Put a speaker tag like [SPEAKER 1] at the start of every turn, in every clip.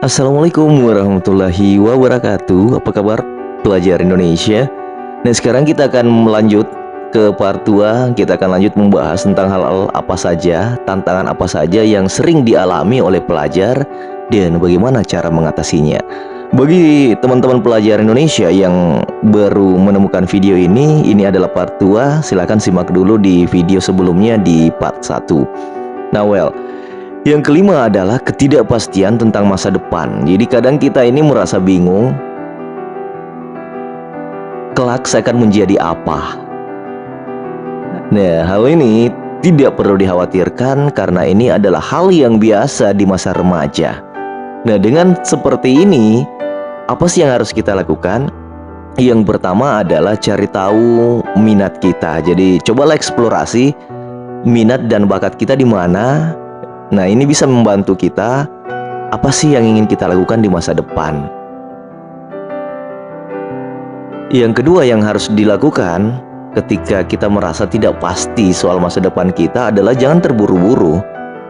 [SPEAKER 1] Assalamualaikum warahmatullahi wabarakatuh. Apa kabar pelajar Indonesia? Nah, sekarang kita akan melanjut ke part 2. Kita akan lanjut membahas tentang hal-hal apa saja, tantangan apa saja yang sering dialami oleh pelajar dan bagaimana cara mengatasinya. Bagi teman-teman pelajar Indonesia yang baru menemukan video ini adalah part 2. Silahkan simak dulu di video sebelumnya di part 1. Nah, yang kelima adalah ketidakpastian tentang masa depan. Jadi kadang kita ini merasa bingung, kelak saya akan menjadi apa. Nah, hal ini tidak perlu dikhawatirkan karena ini adalah hal yang biasa di masa remaja. Nah, dengan seperti ini, apa sih yang harus kita lakukan? Yang pertama adalah cari tahu minat kita. Jadi cobalah eksplorasi minat dan bakat kita di mana. Nah, ini bisa membantu kita, apa sih yang ingin kita lakukan di masa depan. Yang kedua yang harus dilakukan ketika kita merasa tidak pasti soal masa depan kita adalah jangan terburu-buru.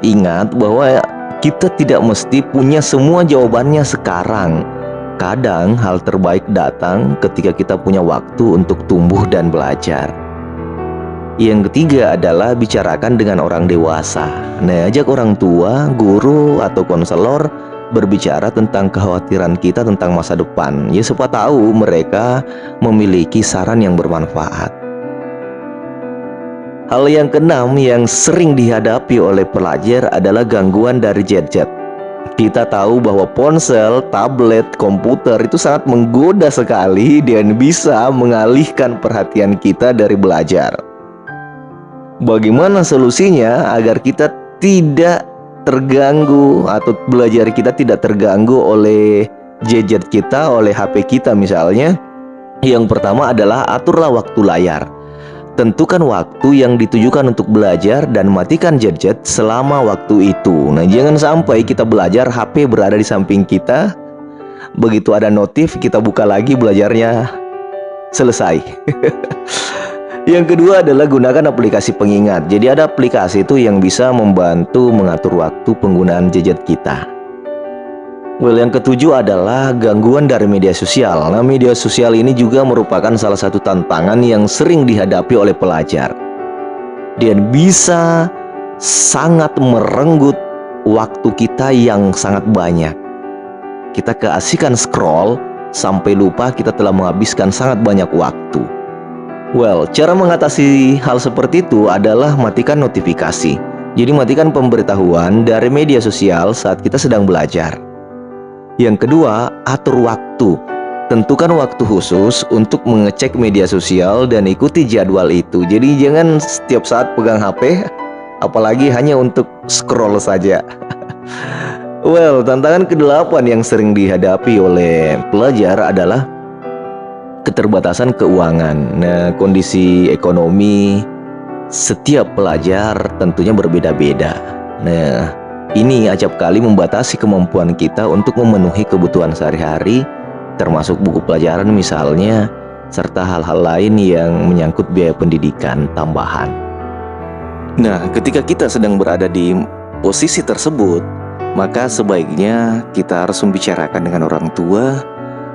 [SPEAKER 1] Ingat bahwa kita tidak mesti punya semua jawabannya sekarang. Kadang hal terbaik datang ketika kita punya waktu untuk tumbuh dan belajar. Yang ketiga adalah bicarakan dengan orang dewasa. Nah, ajak orang tua, guru, atau konselor berbicara tentang kekhawatiran kita tentang masa depan. Ya, siapa tahu mereka memiliki saran yang bermanfaat. Hal yang keenam yang sering dihadapi oleh pelajar adalah gangguan dari gadget. Kita tahu bahwa ponsel, tablet, komputer itu sangat menggoda sekali dan bisa mengalihkan perhatian kita dari belajar. Bagaimana solusinya agar kita tidak terganggu atau belajar kita tidak terganggu oleh gadget kita, oleh HP kita misalnya? Yang pertama adalah aturlah waktu layar. Tentukan waktu yang ditujukan untuk belajar dan matikan gadget selama waktu itu. Nah, jangan sampai kita belajar HP berada di samping kita. Begitu ada notif, kita buka lagi, belajarnya selesai. Yang kedua adalah gunakan aplikasi pengingat. Jadi ada aplikasi itu yang bisa membantu mengatur waktu penggunaan gadget kita. Yang ketujuh adalah gangguan dari media sosial. Nah, media sosial ini juga merupakan salah satu tantangan yang sering dihadapi oleh pelajar. Dan bisa sangat merenggut waktu kita yang sangat banyak. Kita keasikan scroll sampai lupa kita telah menghabiskan sangat banyak waktu. Cara mengatasi hal seperti itu adalah matikan notifikasi. Jadi matikan pemberitahuan dari media sosial saat kita sedang belajar. Yang kedua, atur waktu. Tentukan waktu khusus untuk mengecek media sosial dan ikuti jadwal itu. Jadi jangan setiap saat pegang HP, apalagi hanya untuk scroll saja. Tantangan ke-8 yang sering dihadapi oleh pelajar adalah keterbatasan keuangan. Nah, kondisi ekonomi setiap pelajar tentunya berbeda-beda. Nah, ini acap kali membatasi kemampuan kita untuk memenuhi kebutuhan sehari-hari, termasuk buku pelajaran misalnya, serta hal-hal lain yang menyangkut biaya pendidikan tambahan. Nah, ketika kita sedang berada di posisi tersebut, maka sebaiknya kita harus membicarakan dengan orang tua.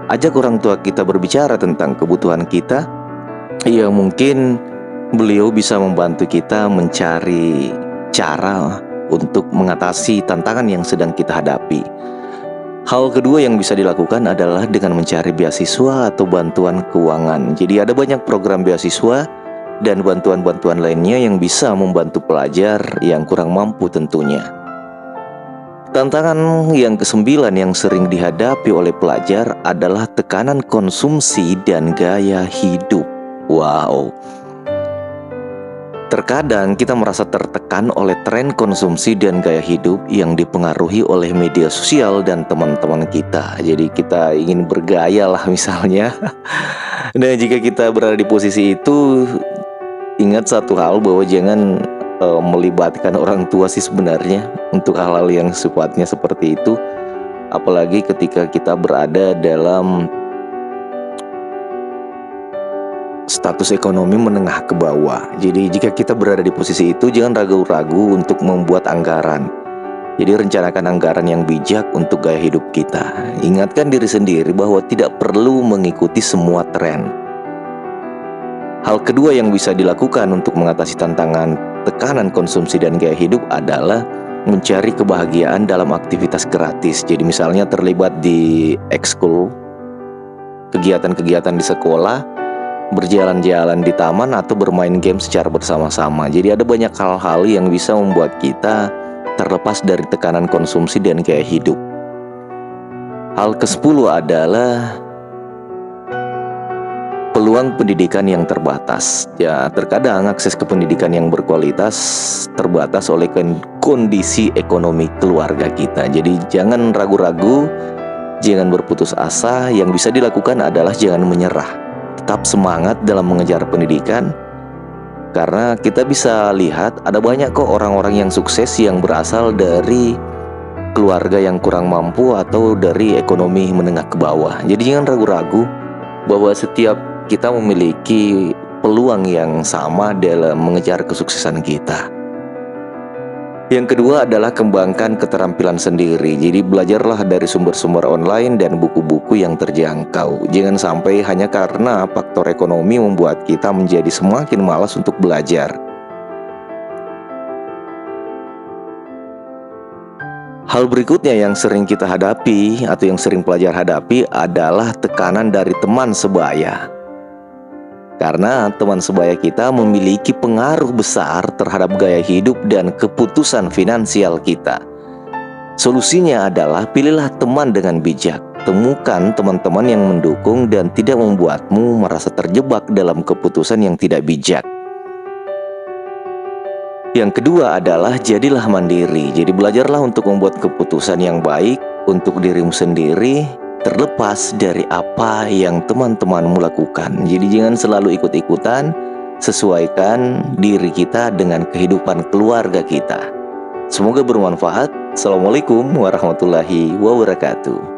[SPEAKER 1] Ajak orang tua kita berbicara tentang kebutuhan kita. Ya, mungkin beliau bisa membantu kita mencari cara untuk mengatasi tantangan yang sedang kita hadapi. Hal kedua yang bisa dilakukan adalah dengan mencari beasiswa atau bantuan keuangan. Jadi ada banyak program beasiswa dan bantuan-bantuan lainnya yang bisa membantu pelajar yang kurang mampu tentunya. Tantangan yang ke-9 yang sering dihadapi oleh pelajar adalah tekanan konsumsi dan gaya hidup. Terkadang kita merasa tertekan oleh tren konsumsi dan gaya hidup yang dipengaruhi oleh media sosial dan teman-teman kita. Jadi kita ingin bergaya lah misalnya. Dan jika kita berada di posisi itu, ingat satu hal bahwa jangan melibatkan orang tua sih sebenarnya untuk hal-hal yang sifatnya seperti itu. Apalagi ketika kita berada dalam status ekonomi menengah ke bawah. Jadi jika kita berada di posisi itu, jangan ragu-ragu untuk membuat anggaran. Jadi rencanakan anggaran yang bijak untuk gaya hidup kita. Ingatkan diri sendiri bahwa tidak perlu mengikuti semua tren. Hal kedua yang bisa dilakukan untuk mengatasi tantangan tekanan konsumsi dan gaya hidup adalah mencari kebahagiaan dalam aktivitas gratis. Jadi misalnya terlibat di ekskul, kegiatan-kegiatan di sekolah, berjalan-jalan di taman, atau bermain game secara bersama-sama. Jadi ada banyak hal-hal yang bisa membuat kita terlepas dari tekanan konsumsi dan gaya hidup. Hal ke-10 adalah peluang pendidikan yang terbatas. Ya, terkadang akses ke pendidikan yang berkualitas terbatas oleh kondisi ekonomi keluarga kita. Jadi jangan ragu-ragu, jangan berputus asa. Yang bisa dilakukan adalah jangan menyerah. Tetap semangat dalam mengejar pendidikan. Karena kita bisa lihat ada banyak kok orang-orang yang sukses yang berasal dari keluarga yang kurang mampu atau dari ekonomi menengah ke bawah. Jadi jangan ragu-ragu bahwa setiap kita memiliki peluang yang sama dalam mengejar kesuksesan kita. Yang kedua adalah kembangkan keterampilan sendiri. Jadi belajarlah dari sumber-sumber online dan buku-buku yang terjangkau. Jangan sampai hanya karena faktor ekonomi membuat kita menjadi semakin malas untuk belajar. Hal berikutnya yang sering kita hadapi atau yang sering pelajar hadapi adalah tekanan dari teman sebaya. Karena teman sebaya kita memiliki pengaruh besar terhadap gaya hidup dan keputusan finansial kita. Solusinya adalah pilihlah teman dengan bijak. Temukan teman-teman yang mendukung dan tidak membuatmu merasa terjebak dalam keputusan yang tidak bijak. Yang kedua adalah jadilah mandiri. Jadi belajarlah untuk membuat keputusan yang baik untuk dirimu sendiri, terlepas dari apa yang teman-temanmu lakukan. Jadi jangan selalu ikut-ikutan, sesuaikan diri kita dengan kehidupan keluarga kita. Semoga bermanfaat. Assalamualaikum warahmatullahi wabarakatuh.